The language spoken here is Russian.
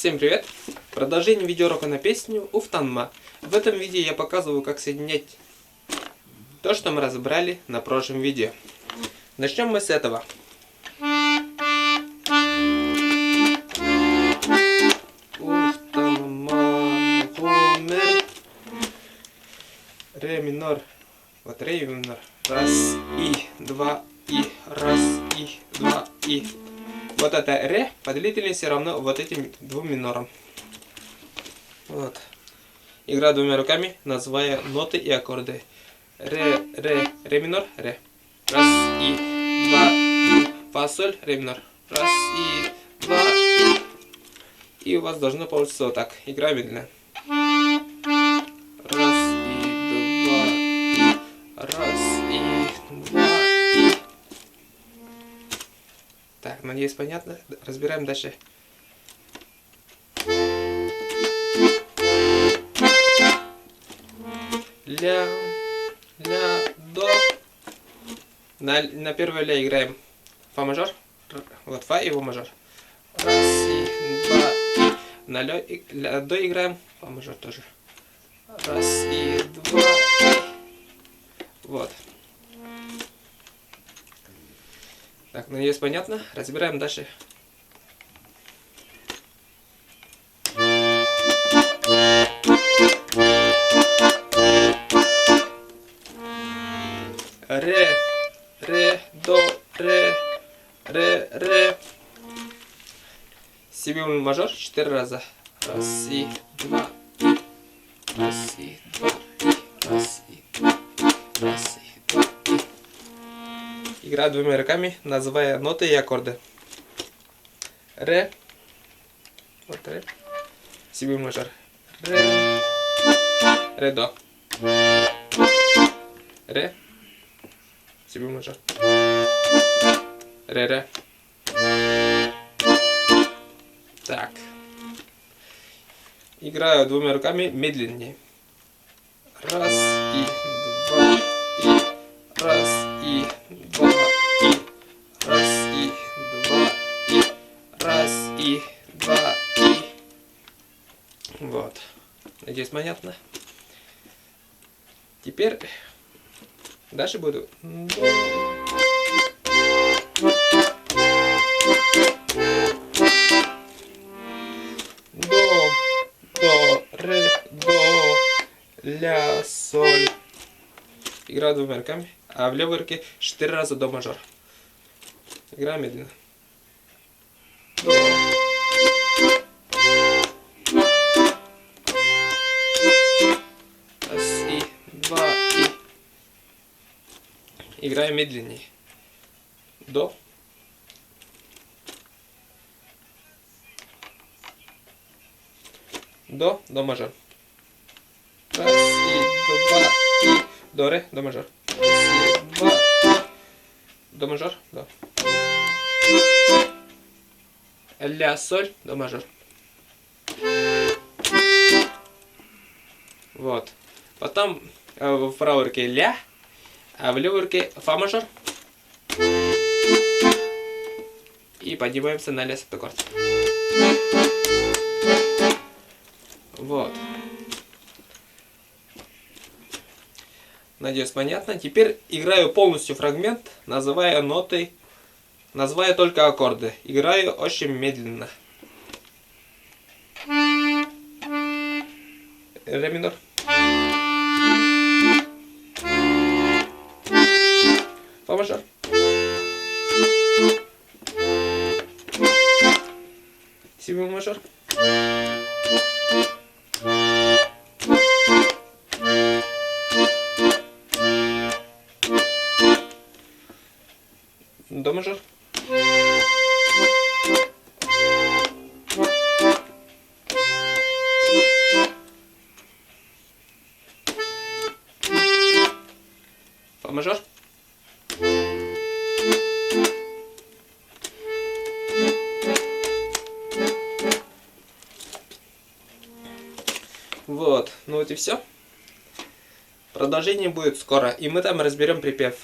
Всем привет! Продолжение видеоурока на песню Уфтанма. В этом видео я показываю, как соединять то, что мы разобрали на прошлом видео. Начнем мы с этого. Уфтанма, фо-мер, ре минор. Вот ре минор. Раз, и, два, и, раз, и, два, и. Вот это ре по длительности равно вот этим двум минорам. Вот. Играю двумя руками, называя ноты и аккорды. Ре, ре, ре минор, ре. Раз, и, два, и. Фа, соль, ре минор. Раз, и, два, и. И у вас должно получиться вот так. Играю медленно. Раз, и, два, и. Раз, и, два, и. Так, надеюсь, понятно. Разбираем дальше. Ля, ля, до. На первое ля играем фа мажор. Вот фа и его мажор. Раз, и, два, и. На ля, до играем фа мажор тоже. Раз, и, два, и. Вот. Так, надеюсь, понятно. Разбираем дальше. Ре, ре, до, ре, ре, ре. Си бемоль мажор 4 раза. Раз, и, два, и. Раз, и, два, и. Раз, и, два, и. Раз, и, два, и. Играю двумя руками, называя ноты и аккорды. Ре. Вот ре. Си бемоль мажор. Ре. Ре, до. Ре. Си бемоль мажор. Ре, ре. Так. Играю двумя руками медленнее. Раз, и, два, и. Раз, и, два, и. Раз, и, два, и. Раз, и, два, и. Вот. Надеюсь, понятно. Теперь дальше буду. До, ре, до, ля, соль. Играю двумя руками, а в левой руке 4 раза до мажор. Играю медленно. До. Раз, и, два, и. Играю медленнее. До. До мажор. Раз, и, два, и. До, ре, до мажор. Раз, и, два, и. До мажор, до. Ля, соль, до мажор. Вот. Потом в правой руке ля, а в левой руке фа мажор. И поднимаемся на ля септаккорд. Вот. Надеюсь, понятно. Теперь играю полностью фрагмент, называя ноты, называя только аккорды. Играю очень медленно. Ре минор. Фа мажор. Си бемоль мажор. До мажор. Фа мажор. Вот, ну вот и все. Продолжение будет скоро, и мы там разберем припев.